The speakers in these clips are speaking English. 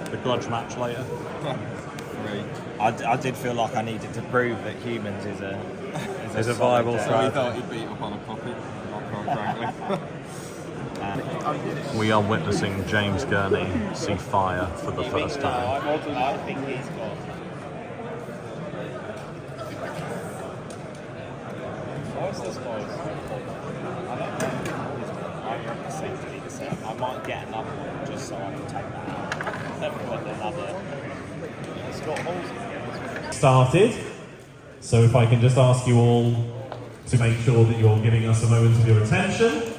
the grudge match later? 3. I did feel like I needed to prove that humans is a viable solid, So he strategy. thought he'd beat up on a puppet, quite frankly. We are witnessing James Gurney see fire for the first time. I think he's got. What's this guy's? I might get another one just so I can take that out. Never put another. It's got holes in it. Started. So if I can just ask you all to make sure that you're giving us a moment of your attention.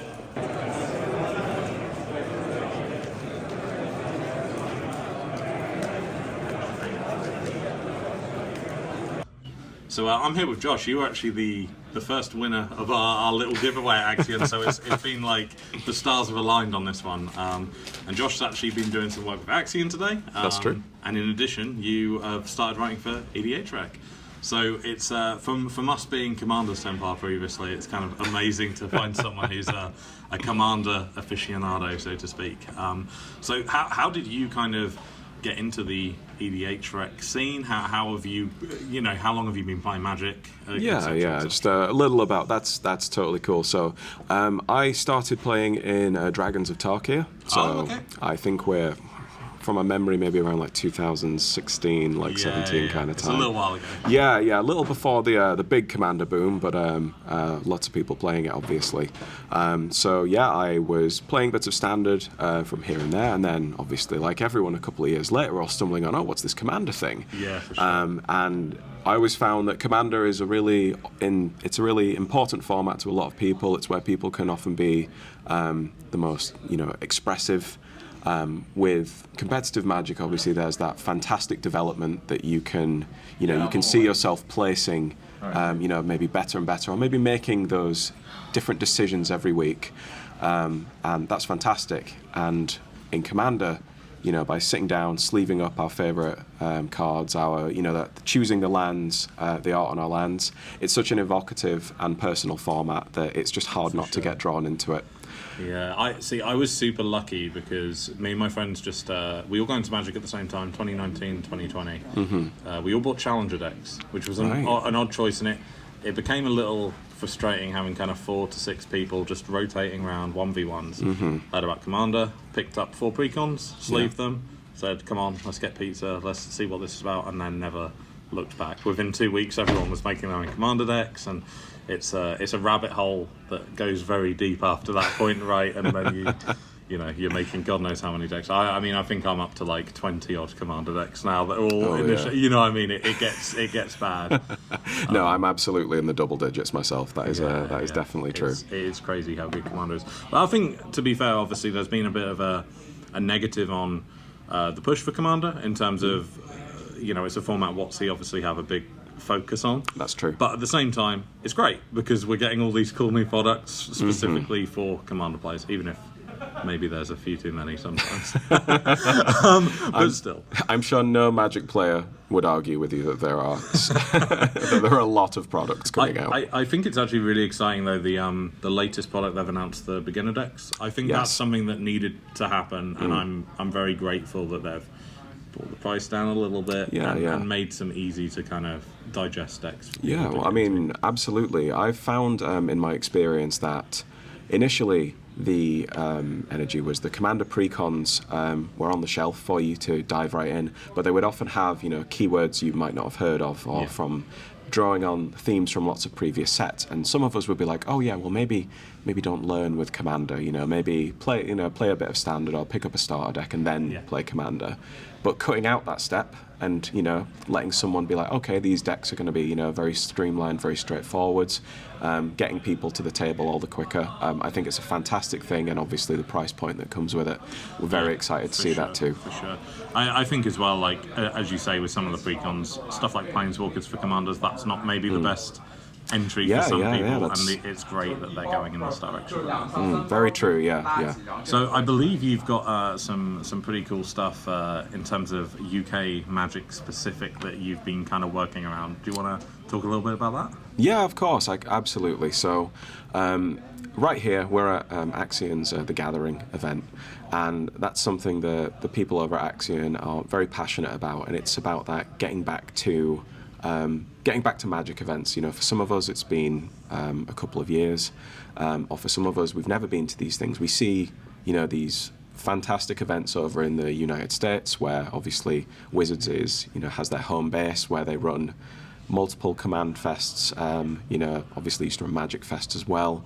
So I'm here with Josh. You were actually the first winner of our little giveaway at Axion, so it's been like the stars have aligned on this one. And Josh has actually been doing some work with Axion today. That's true. And in addition, you have started writing for EDHREC. So it's from us being Commanders Templar previously, it's kind of amazing to find someone who's a Commander aficionado, so to speak. So how did you kind of get into the EDHREC scene? How have you, how long have you been playing Magic? Just a little about that's totally cool. So I started playing in Dragons of Tarkir. So I think we're, from a memory, maybe around like 2016, 17 kind of time. It's a little while ago. Yeah, a little before the big Commander boom, but lots of people playing it, obviously. I was playing bits of Standard from here and there, and then obviously, like everyone, a couple of years later, we're all stumbling on, what's this Commander thing? Yeah, for sure. And I always found that Commander is a really important format to a lot of people. It's where people can often be the most expressive. With competitive Magic, obviously, there's that fantastic development that you can see yourself placing, maybe better and better, or maybe making those different decisions every week, and that's fantastic. And in Commander, by sitting down, sleeving up our favourite cards, choosing the lands, the art on our lands, it's such an evocative and personal format that it's just hard not to get drawn into it. Yeah, I was super lucky because me and my friends we all got into Magic at the same time, 2019, 2020. Mm-hmm. We all bought Challenger decks, which was an odd choice, and it became a little frustrating having kind of 4 to 6 people just rotating around 1v1s. Mm-hmm. Heard about Commander, picked up 4 precons, sleeved them, said, come on, let's get pizza, let's see what this is about, and then never looked back. Within 2 weeks, everyone was making their own Commander decks, and it's a rabbit hole that goes very deep after that point, right? And then you're making God knows how many decks. I think I'm up to like 20 odd Commander decks now that are all it gets bad. No, I'm absolutely in the double digits myself. That is definitely true. It is crazy how good Commander is. But I think, to be fair, obviously there's been a bit of a negative on the push for Commander in terms of it's a format WotC obviously have a big focus on. That's true. But at the same time, it's great because we're getting all these cool new products specifically for Commander players, even if maybe there's a few too many sometimes. But still. I'm sure no Magic player would argue with you that there are that there are a lot of products coming out. I think it's actually really exciting though, the latest product they've announced, the beginner decks. I think that's something that needed to happen, and I'm very grateful that they've brought the price down a little bit and made some easy to kind of digest decks. Yeah, well, absolutely. I've found in my experience that initially the energy was the Commander precons were on the shelf for you to dive right in, but they would often have keywords you might not have heard of, or from drawing on themes from lots of previous sets, and some of us would be like, oh yeah, well maybe don't learn with Commander, maybe play a bit of Standard or pick up a starter deck and then play Commander. But cutting out that step and letting someone be like, okay, these decks are going to be very streamlined, very straightforward, getting people to the table all the quicker. I think it's a fantastic thing, and obviously the price point that comes with it, we're very excited to see that too. For sure. I think as well, as you say, with some of the precons, stuff like Planeswalkers for Commanders, that's not maybe the best entry for some people, and it's great that they're going in this direction. Very true. Yeah. So I believe you've got some pretty cool stuff in terms of UK Magic specific that you've been kind of working around. Do you want to talk a little bit about that? Yeah, of course, absolutely. So, right here, we're at Axion's The Gathering event, and that's something that the people over at Axion are very passionate about, and it's about that getting back to Magic events. You know, for some of us, it's been a couple of years, or for some of us, we've never been to these things. We see, you know, these fantastic events over in the United States, where obviously Wizards has their home base, where they run multiple command fests, you know, obviously used to run Magic Fest as well,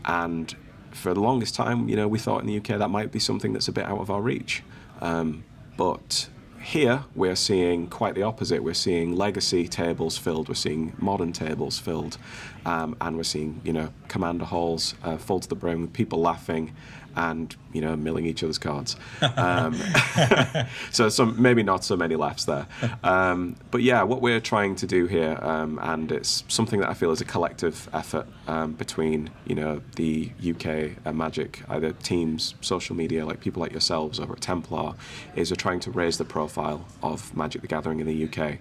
and for the longest time, you know, we thought in the UK that might be something that's a bit out of our reach, but here we're seeing quite the opposite. We're seeing legacy tables filled, we're seeing modern tables filled, and we're seeing, you know, commander halls full to the brim with people laughing and, you know, milling each other's cards. So maybe not so many laughs there. But yeah, what we're trying to do here, and it's something that I feel is a collective effort between, you know, the UK Magic, either teams, social media, like people like yourselves over at Templar, is we're trying to raise the profile of Magic the Gathering in the UK.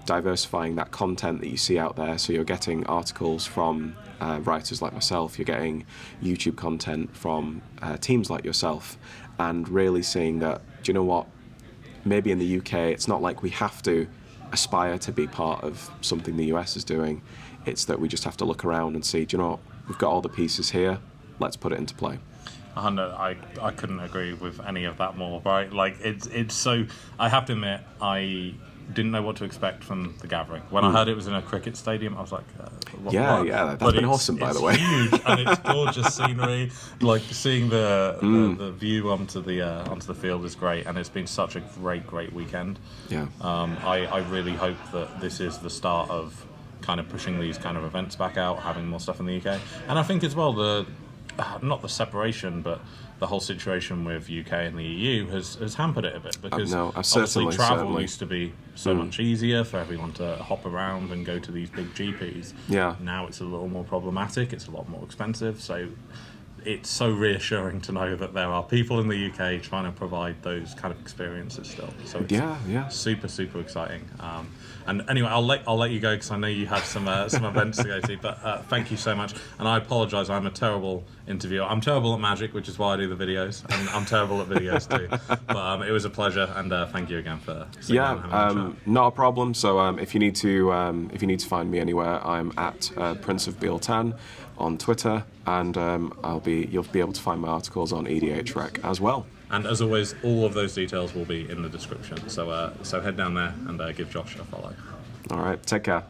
Diversifying that content that you see out there, so you're getting articles from writers like myself, you're getting YouTube content from teams like yourself, and really seeing that, do you know what, maybe in the UK it's not like we have to aspire to be part of something the US is doing, it's that we just have to look around and see, do you know what, we've got all the pieces here, let's put it into play. I couldn't agree with any of that more, right? Like, it's so, I have to admit, I didn't know what to expect from the Gathering. When I heard it was in a cricket stadium, I was like, what? Yeah, that's been awesome, by the way. It's huge, and it's gorgeous scenery. Like, seeing the view onto the field is great, and it's been such a great weekend. Yeah. I really hope that this is the start of kind of pushing these kind of events back out, having more stuff in the UK. And I think as well, not the separation, but the whole situation with UK and the EU has hampered it a bit, because obviously travel used to be so much easier for everyone to hop around and go to these big GPs. Yeah. Now it's a little more problematic, it's a lot more expensive, so it's so reassuring to know that there are people in the UK trying to provide those kind of experiences still. So it's super exciting. And anyway, I'll let you go, because I know you have some events to go to. But thank you so much. And I apologise, I'm a terrible interviewer. I'm terrible at Magic, which is why I do the videos, and I'm terrible at videos too. But it was a pleasure, and thank you again for sitting down and having a chat. Not a problem. So if you need to find me anywhere, I'm at PrinceofBielTan on Twitter, and you'll be able to find my articles on EDH Rec as well. And as always, all of those details will be in the description. So head down there and give Josh a follow. All right, take care.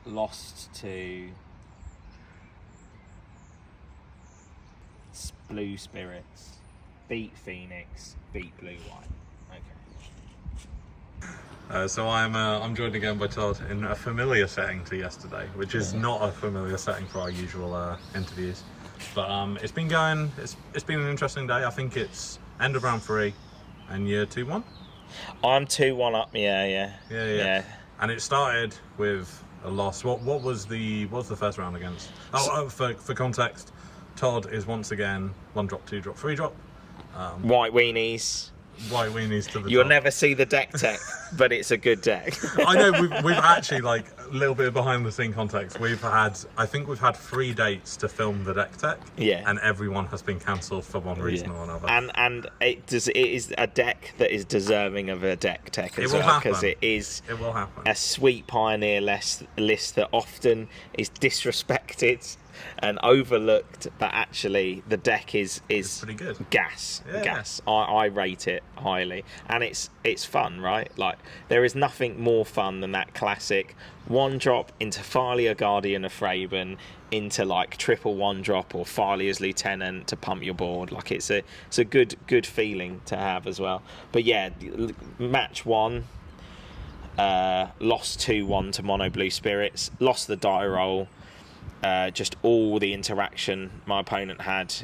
Lost to Blue Spirits, beat Phoenix, beat Blue White. So I'm joined again by Todd in a familiar setting to yesterday, which is not a familiar setting for our usual interviews. But it's been going. It's been an interesting day. I think it's end of round 3, and you're 2-1. I'm 2-1 up. Yeah. And it started with a loss. What was the first round against? For context, Todd is once again 1-drop, 2-drop, 3-drop. White weenies. White weenies to the You'll top. never see the deck tech, but it's a good deck. I know we've actually, like, a little bit of behind the scene context. I think we've had 3 dates to film the deck tech. Yeah. And everyone has been cancelled for one reason or another. And it is a deck that is deserving of a deck tech as well, because it will happen. A sweet Pioneer list that often is disrespected and overlooked, but actually the deck is pretty good. Gas. I rate it highly, and it's fun, right? Like, there is nothing more fun than that classic 1-drop into Thalia Guardian of Thraben into like triple 1-drop or Thalia's Lieutenant to pump your board. Like, it's a good feeling to have as well. But yeah, match 1, lost 2-1 to Mono Blue Spirits, lost the die roll. Just all the interaction my opponent had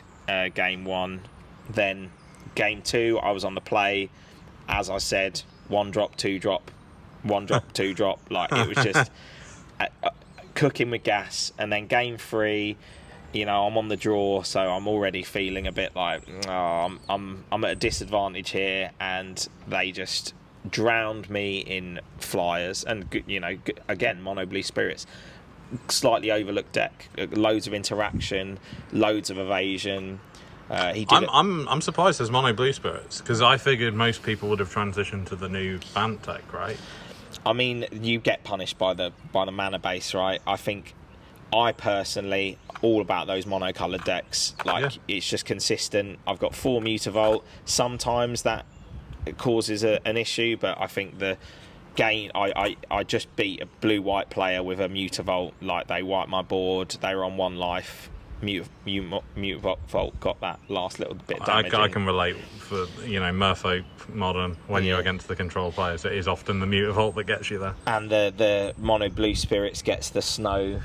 game 1, then Game 2, I was on the play. As I said, 1 drop, 2 drop, 1 drop, 2 drop. Like, it was just cooking with gas. And then Game 3, you know, I'm on the draw, so I'm already feeling a bit like, oh, I'm at a disadvantage here, and they just drowned me in flyers. And, you know, again, Mono Blue Spirits, slightly overlooked deck, loads of interaction, loads of evasion. I'm surprised there's Mono Blue Spirits, because I figured most people would have transitioned to the new Bant deck, right? I mean, you get punished by the mana base, right? I personally, all about those mono-coloured decks. Like, it's just consistent. I've got 4 Mutavault. Sometimes that causes an issue, but I think the game, I just beat a blue-white player with a Mutavault. Like, they wiped my board. They were on 1 life. Mutavault got that last little bit of damage. I can relate for, you know, Merfolk Modern, when you're against the control players, it is often the Mutavault that gets you there. And the Mono Blue Spirits gets the snow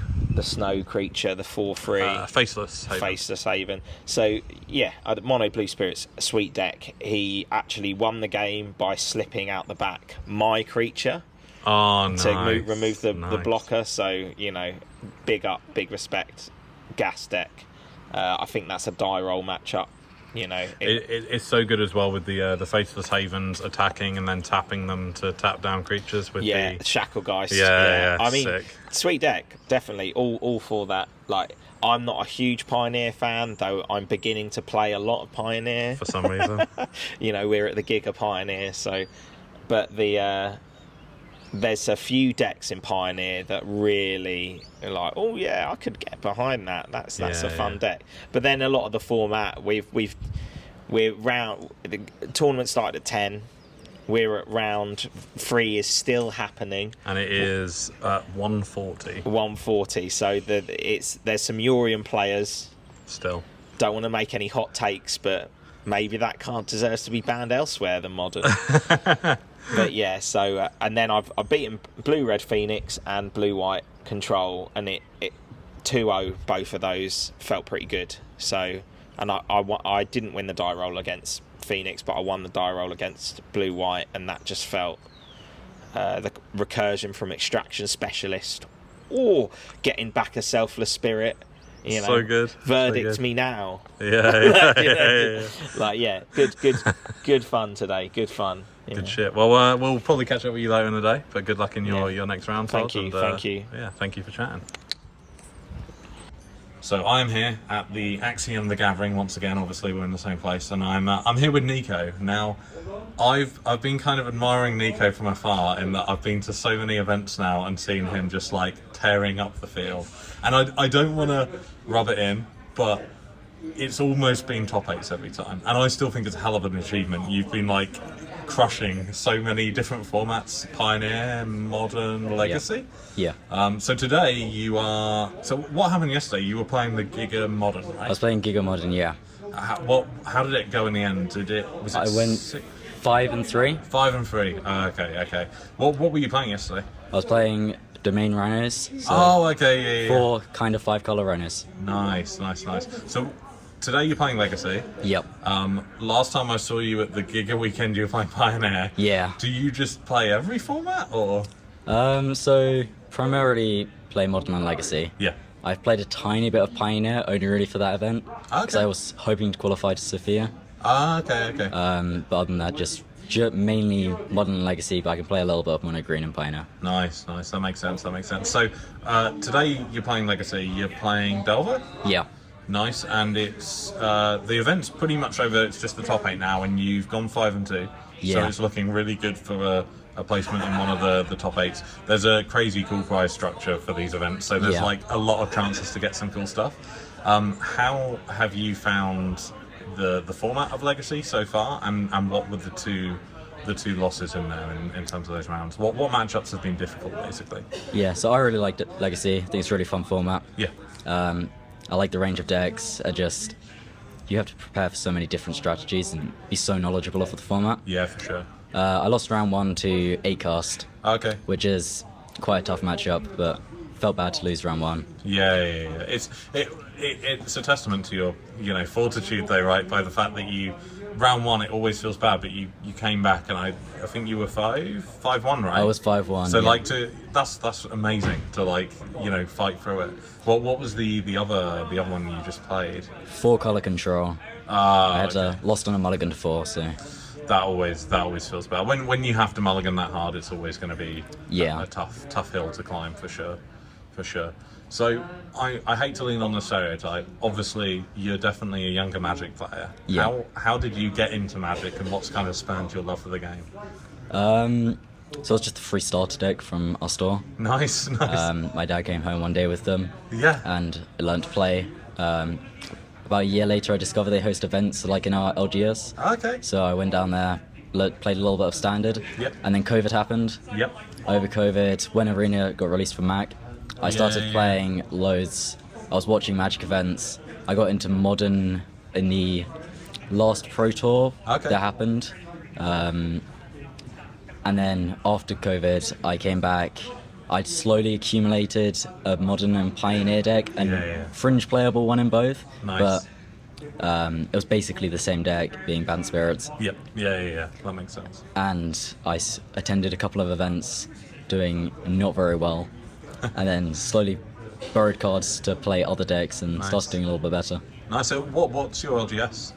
creature, the 4/3 Faceless Haven. So yeah, Mono Blue Spirits, sweet deck. He actually won the game by slipping out the back my creature. Oh, nice. To remove the blocker. So, you know, big respect. Gas deck. I think that's a die roll matchup. You know, it's so good as well with the Faceless Havens attacking and then tapping them to tap down creatures with the Shacklegeist. Yeah. I mean, sick. Sweet deck, definitely. All for that. Like, I'm not a huge Pioneer fan, though I'm beginning to play a lot of Pioneer for some reason. You know, we're at the GIGA Pioneer, so. But there's a few decks in Pioneer that really are like, oh yeah, I could get behind that. That's a fun deck. But then a lot of the format, we're round. The tournament started at 10. We're at round 3 is still happening, and it is 140. 140. So there's some Urian players. Still don't want to make any hot takes, but maybe that card deserves to be banned elsewhere than Modern. But yeah, so and then I've beaten Blue Red Phoenix and Blue White Control, and it 2-0 both of those felt pretty good. So, and I didn't win the die roll against Phoenix, but I won the die roll against Blue White, and that just felt the recursion from Extraction Specialist, or getting back a Selfless Spirit. You know, so good. Verdict so good. Me now. Yeah. Like, yeah, good fun today. Good fun. Good shit. Well, we'll probably catch up with you later in the day, but good luck in your next round. Thank you. Yeah, thank you for chatting. So I'm here at the Axion The Gathering once again. Obviously, we're in the same place, and I'm here with Niko. Now, I've been kind of admiring Niko from afar in that I've been to so many events now and seen him just like tearing up the field. And I don't want to rub it in, but it's almost been top 8s every time, and I still think it's a hell of an achievement. You've been like crushing so many different formats: Pioneer, Modern, Legacy. Yeah. So today you are. So what happened yesterday? You were playing the GIGA Modern, right? I was playing GIGA Modern, yeah. How did it go in the end? I went 5 and 3. 5 and 3. Okay. What were you playing yesterday? I was playing Domain Rhinos. So okay, yeah. 4 kind of 5-color Rhinos. Nice. So today you're playing Legacy. Yep. Last time I saw you at the GIGA weekend, you were playing Pioneer. Yeah. Do you just play every format, or? So primarily play Modern and Legacy. Yeah. I've played a tiny bit of Pioneer, only really for that event, because I was hoping to qualify to Sophia. Okay. But other than that, just mainly Modern and Legacy, but I can play a little bit of Mono Green and Pioneer. Nice. That makes sense. So today you're playing Legacy. You're playing Delver? Yeah. Nice, and it's the event's pretty much over. It's just the top 8 now, and you've gone 5 and 2. Yeah. So it's looking really good for a placement in one of the top 8s. There's a crazy cool prize structure for these events, so there's like a lot of chances to get some cool stuff. How have you found the format of Legacy so far, and what were the two losses in there in terms of those rounds? What matchups have been difficult, basically? Yeah, so I really liked it, Legacy. I think it's a really fun format. Yeah. I like the range of decks. You have to prepare for so many different strategies and be so knowledgeable of the format. Yeah, for sure. I lost round 1 to 8cast. Okay. Which is quite a tough matchup, but felt bad to lose round 1. Yeah. It's a testament to your fortitude, though, right? By the fact that you round one it always feels bad, but you came back and I think you were 5-1, right? I was 5-1. So yeah. like that's amazing to like fight through it. What was the other one you just played? 4-color control. I had lost on a mulligan to 4, so that always feels bad. When you have to mulligan that hard, it's always going to be a tough hill to climb for sure. So I hate to lean on the stereotype. Obviously, you're definitely a younger Magic player. Yeah. How did you get into Magic, and what's kind of spurned your love for the game? So it's just a free starter deck from our store. Nice. My dad came home one day with them. Yeah. And I learned to play. About a year later, I discovered they host events like in our LGS. Okay. So I went down there, played a little bit of Standard. Yep. And then COVID happened. Yep. Over COVID, when Arena got released for Mac, I started playing loads. I was watching Magic events. I got into Modern in the last Pro Tour that happened. And then after COVID, I came back. I'd slowly accumulated a Modern and Pioneer deck and Fringe playable one in both. Nice. But it was basically the same deck, being Banned Spirits. Yep. Yeah. That makes sense. And I attended a couple of events doing not very well. And then slowly borrowed cards to play other decks and started doing a little bit better. Nice. So what's your LGS?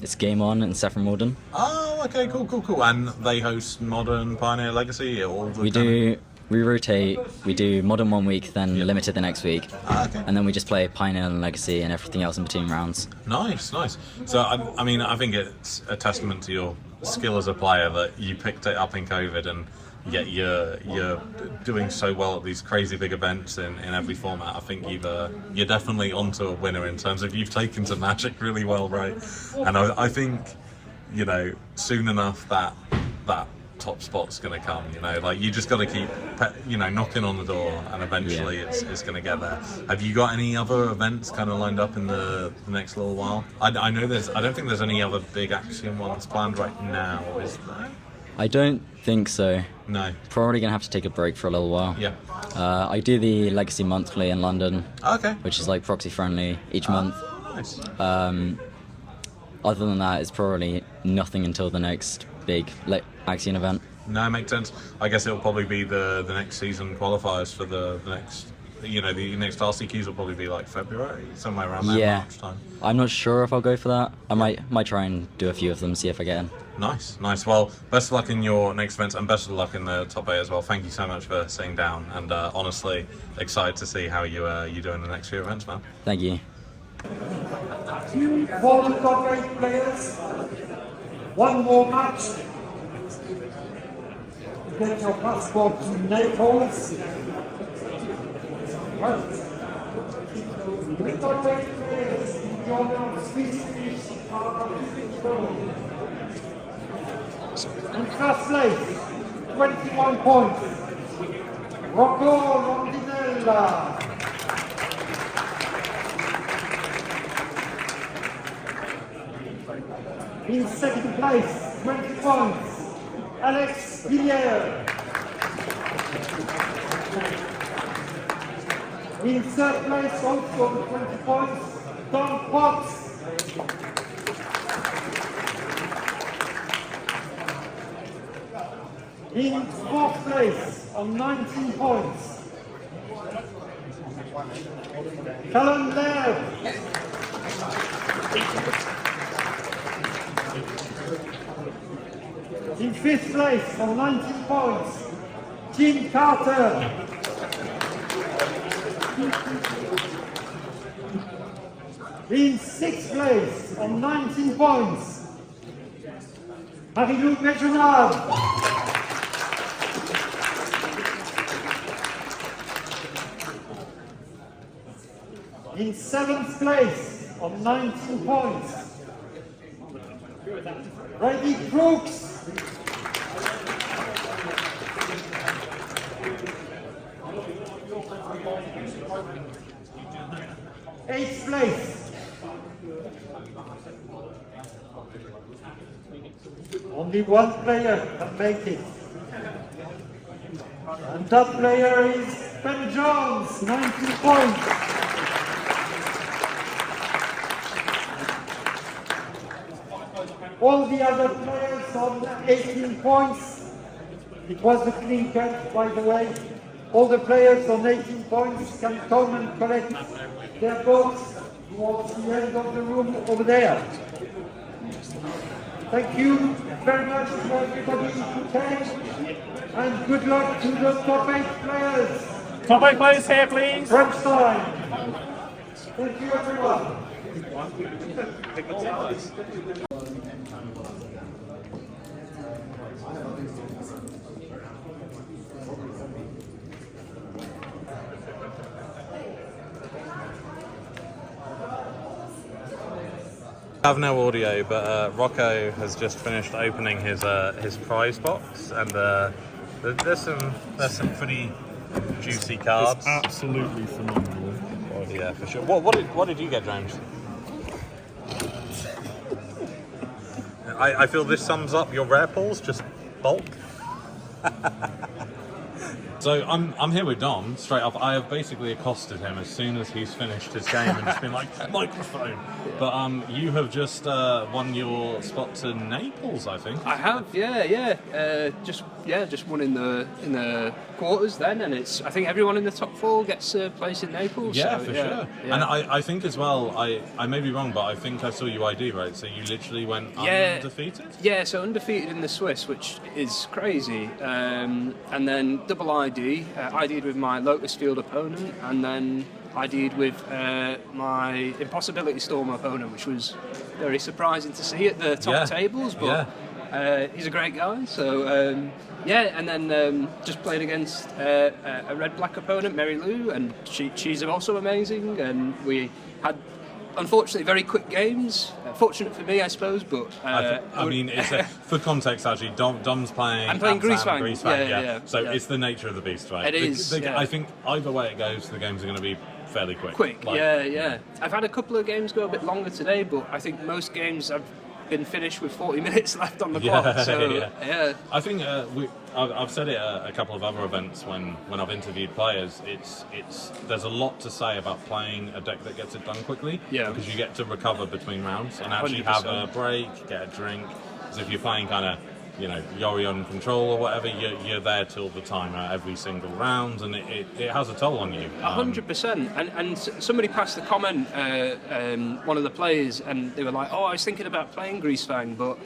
It's Game On and Saffron Walden. Oh, okay, cool. And they host Modern, Pioneer, Legacy, all the We rotate. We do Modern one week, then Limited the next week. Okay. And then we just play Pioneer and Legacy and everything else in between rounds. Nice. So, I mean, I think it's a testament to your skill as a player that you picked it up in COVID, and yet you're doing so well at these crazy big events in every format. I think you're definitely onto a winner in terms of you've taken to Magic really well, right? And I think, soon enough that top spot's going to come, like you just got to keep knocking on the door, and eventually it's going to get there. Have you got any other events kind of lined up in the next little while? I know I don't think there's any other big Axion ones planned right now, is there? I don't think so. No. Probably gonna have to take a break for a little while. Yeah. I do the Legacy Monthly in London. Okay. Which is like proxy friendly each month. Nice. Other than that, it's probably nothing until the next big Axion event. No, makes sense. I guess it'll probably be the next season qualifiers for the next. The next RCQs will probably be like February, somewhere around that March time. I'm not sure if I'll go for that. I might try and do a few of them, see if I get in. Nice. Well, best of luck in your next events, and best of luck in the top 8 as well. Thank you so much for sitting down, and honestly, excited to see how you do in the next few events, man. Thank you. 2 former top 8 players, 1 more match. Get your passport to Naples. The top 8 players in Jordan, Swiss, in first place, 21 points, Rocco Rondinella. In second place, 20 points, Alex Villiers. In third place, also with 20 points, Don Potts. In fourth place, on 19 points, Callum Laird. In fifth place, on 19 points, Jim Carter. In sixth place, on 19 points, Marie-Lou Méjonard. In seventh place, on 19 points, Brady Brooks. Eighth place, only one player can make it, and that player is Ben Jones, 19 points. All the other players on 18 points. It was a clean cut, by the way. All the players on 18 points can come and collect their votes towards the end of the room over there. Thank you very much to everybody who came, and good luck to the top 8 players. Top 8 players here, please. Crunch time. Thank you, everyone. I have no audio, but Rocco has just finished opening his prize box, and there's some pretty juicy cards. It's absolutely phenomenal. Oh, yeah, for sure. What did you get, James? I feel this sums up your rare pulls, just bulk. So I'm here with Dom, straight up. I have basically accosted him as soon as he's finished his game and just been like, microphone. But you have just won your spot to Naples, I think. I have, yeah. Just won in the quarters then, and I think everyone in the top 4 gets a place in Naples. Yeah, so, for yeah, sure. Yeah. And I think as well, I may be wrong, but I think I saw you ID, right? So you literally went undefeated? Yeah, so undefeated in the Swiss, which is crazy. And then double ID. ID'd with my Lotus Field opponent, and then ID'd with my Impossibility Storm opponent, which was very surprising to see at the top tables, but he's a great guy. So, and then just played against a red-black opponent, Mary Lou, and she's also amazing, and we had unfortunately very quick games. Fortunate for me, I suppose, but I mean, for context, actually, Dom's playing. I'm playing Greasefang. Yeah. So it's the nature of the beast, right? It is. I think either way it goes, the games are going to be fairly quick. Yeah. I've had a couple of games go a bit longer today, but I think most games I've been finished with 40 minutes left on the clock. So I think I've said it at a couple of other events when I've interviewed players. There's a lot to say about playing a deck that gets it done quickly. Yeah. Because you get to recover between rounds and actually 100%. Have a break, get a drink. Because if you're playing kind of, Yori on control or whatever, you're there till the timer every single round, and it has a toll on you. 100%. And somebody passed the comment, one of the players, and they were like, "Oh, I was thinking about playing Greasefang, but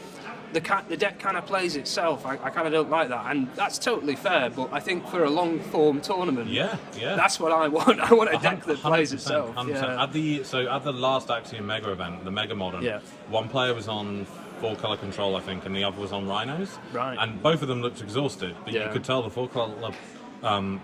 the deck kind of plays itself. I kind of don't like that," and that's totally fair. But I think for a long form tournament, that's what I want. I want a deck that plays itself. 100%. At the last Axion Mega event, the Mega Modern, one player was on 4-color control, I think, and the other was on Rhinos. Right. And both of them looked exhausted, but you could tell the 4-color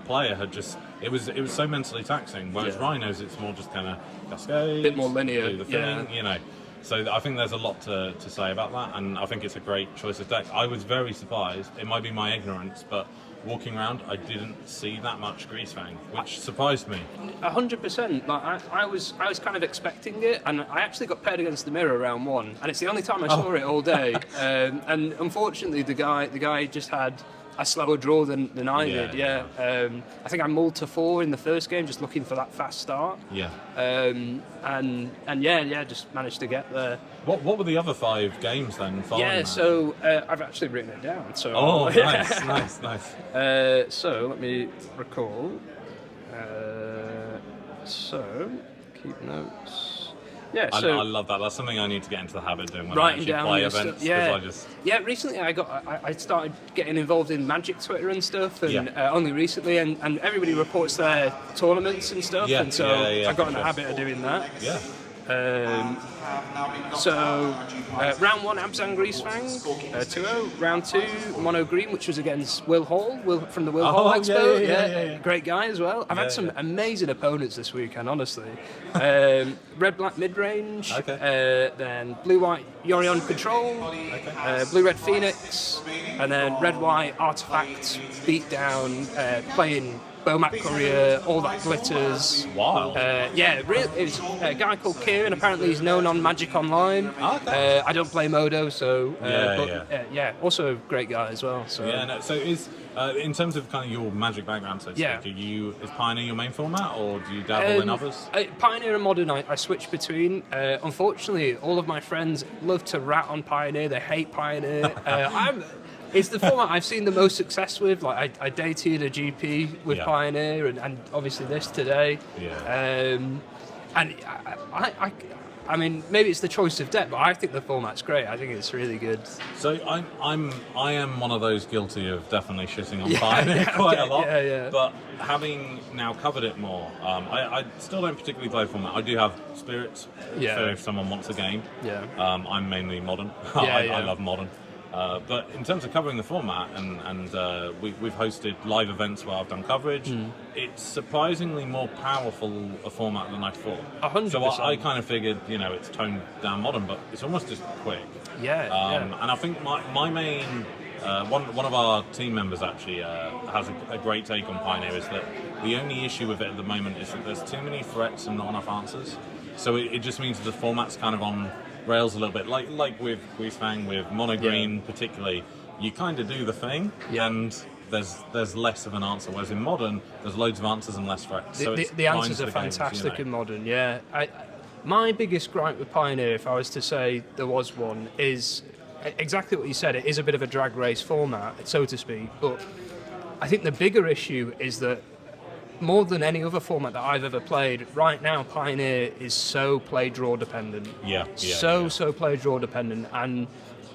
player had just... It was so mentally taxing, whereas Rhinos, it's more just kind of cascade, a bit more linear, do the thing, So I think there's a lot to say about that, and I think it's a great choice of deck. I was very surprised. It might be my ignorance, but walking around, I didn't see that much Greasefang, which surprised me. 100%. Like I was kind of expecting it, and I actually got paired against the mirror round 1, and it's the only time I saw it all day. And unfortunately, the guy just had a slower draw than I did. I think I mulled to 4 in the first game, just looking for that fast start. Just managed to get there. What were the other 5 games then? So I've actually written it down. So nice. So let me recall. So keep notes. Yeah, I love that. That's something I need to get into the habit of doing when I actually play events. Recently I started getting involved in Magic Twitter and stuff, and only recently, and everybody reports their tournaments and stuff, and so I got in the habit of doing that. Round 1, Abzan Greasefang, 2-0. Round 2, Mono Green, which was against Will Hall, from the Will Hall Expo. Great guy as well. I've had some amazing opponents this weekend, honestly. Red-Black Mid-Range, then Blue-White Yori on Control, Blue-Red Phoenix, and then Red-White Artifact Beatdown, playing Bowmat Courier, all that glitters. Wow. It's a guy called Kieran. Apparently, he's known on Magic Online. Okay. I don't play Modo, so also a great guy as well. So So is in terms of kind of your Magic background, so to speak, is Pioneer your main format, or do you dabble in others? Pioneer and Modern, I switch between. Unfortunately, all of my friends love to rat on Pioneer. They hate Pioneer. It's the format I've seen the most success with. Like I dated a GP with Pioneer, and obviously this today. Yeah. And I mean, maybe it's the choice of deck, but I think the format's great. I think it's really good. So I am one of those guilty of definitely shitting on Pioneer quite a lot. Yeah. But having now covered it more, I still don't particularly play format. I do have Spirits for if someone wants a game. Yeah. I'm mainly Modern. I love Modern. But in terms of covering the format, and we've hosted live events where I've done coverage, it's surprisingly more powerful a format than I thought. 100%. So I kind of figured, it's toned down Modern, but it's almost just quick. And I think my main, one of our team members actually has a great take on Pioneer, is that the only issue with it at the moment is that there's too many threats and not enough answers. So it just means that the format's kind of on rails a little bit, like with Guisfang, with Mono Green particularly. You kind of do the thing, and there's less of an answer, whereas in Modern there's loads of answers and less threats. So the answers are fantastic in Modern. My biggest gripe with Pioneer, if I was to say there was one, is exactly what you said. It is a bit of a drag race format, so to speak, but I think the bigger issue is that more than any other format that I've ever played, right now Pioneer is so play-draw dependent. So play-draw dependent. And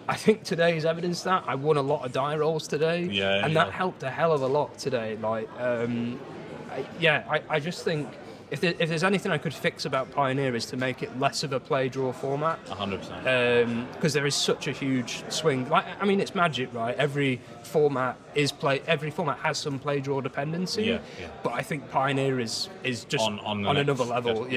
I think today's evidence that. I won a lot of die rolls today, and that helped a hell of a lot today. I just think if there's anything I could fix about Pioneer is to make it less of a play-draw format. 100%. Because there is such a huge swing. It's Magic, right? Every format has some play-draw dependency. But I think Pioneer is just on another level. That's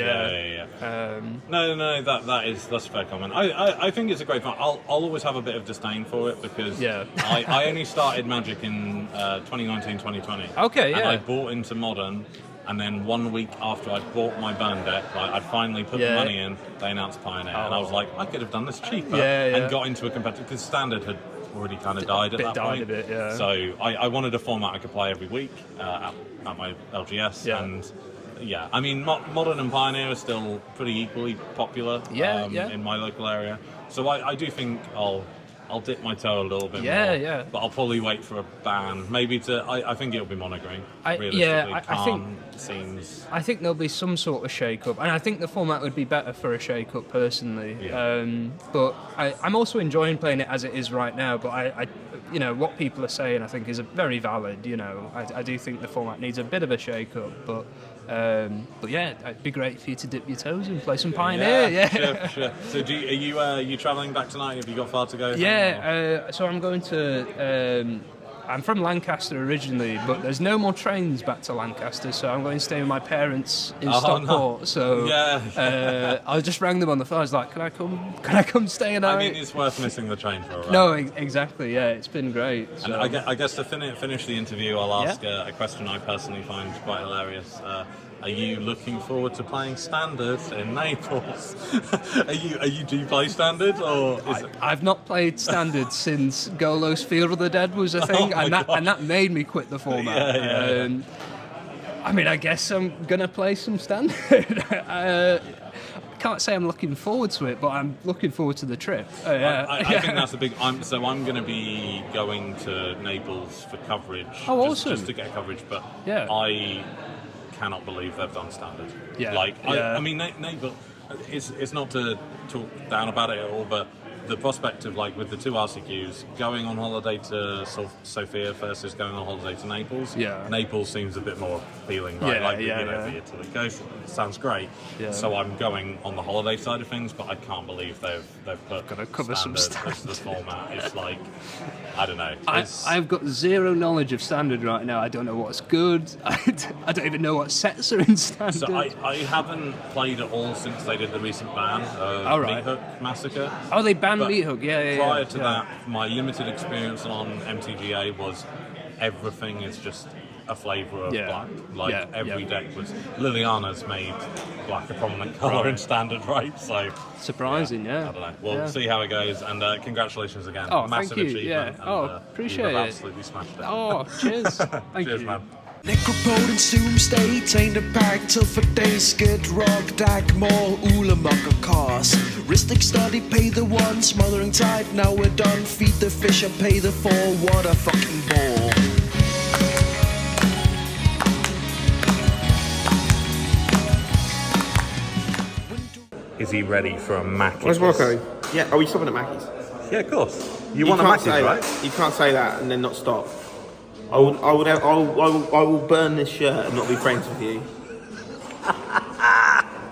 a fair comment. I think it's a great fun. I'll always have a bit of disdain for it because I only started Magic in 2019, 2020. Okay, and I bought into Modern. And then 1 week after I'd bought my burn deck, I'd finally put the money in, they announced Pioneer. And I was like, I could have done this cheaper and got into a competitive, because Standard had already kind of died at that point. So I wanted a format I could play every week at my LGS. And Modern and Pioneer are still pretty equally popular in my local area. So I do think I'll dip my toe a little bit more. But I'll probably wait for a ban. Maybe I think it'll be Mono Green. Realistically, I think there'll be some sort of shake-up, and I think the format would be better for a shake-up personally. But I'm also enjoying playing it as it is right now. But I what people are saying, I think, is very valid. I do think the format needs a bit of a shake-up, but it'd be great for you to dip your toes and play some Pioneer. Sure. So are you travelling back tonight? Have you got far to go? So I'm going to. I'm from Lancaster originally, but there's no more trains back to Lancaster, so I'm going to stay with my parents in Stockport. No. So I just rang them on the phone. I was like, "Can I come stay a night?" I mean, it's worth missing the train for a ride. No, exactly. Yeah, it's been great. So. And I guess to finish the interview, I'll ask a question I personally find quite hilarious. Are you looking forward to playing Standard in Naples? Do you play Standard, or I've not played Standard since Golo's Field of the Dead was a thing, and that made me quit the format. I guess I'm gonna play some Standard. I can't say I'm looking forward to it, but I'm looking forward to the trip. I think that's a big. I'm going to be going to Naples for coverage. Awesome! Just to get coverage, but I cannot believe they've done Standard. Naples. It's not to talk down about it at all, but the prospect of, with the two RCQs, going on holiday to Sofia versus going on holiday to Naples. Naples seems a bit more appealing, right? The Italy coast sounds great. So I'm going on the holiday side of things, but I can't believe they've put gonna cover some Standard as the format. It's I don't know. I've got zero knowledge of Standard right now. I don't know what's good. I don't even know what sets are in Standard. So I haven't played at all since they did the recent ban of Meat Hook Massacre. Oh, they banned Meat Hook, Prior to that, my limited experience on MTGA was everything is just a flavour of Yeah. black. Like Yeah, every yeah. deck was. Liliana's made black a prominent colour in standard, right? So Surprising, yeah. I don't know. We'll Yeah. see how it goes, and congratulations again. Oh, Massive thank you. achievement. Yeah. And, Oh, you appreciate have it. absolutely smashed it. Oh, cheers. Thank Cheers, you. man. Necropode and Doomsday, taint the pack till for days get rock, dag more, Ulamaka cars. Ristic study, pay the one, smothering tide, now we're done, feed the fish and pay the four, what a fucking bore. Is he ready for a Mac? Where's Rocco? Yeah, are we stopping at Mackey's? Yeah, of course. You want a can't Mackey's, say right? that. You can't say that and then not stop. I will burn this shirt and not be friends with you.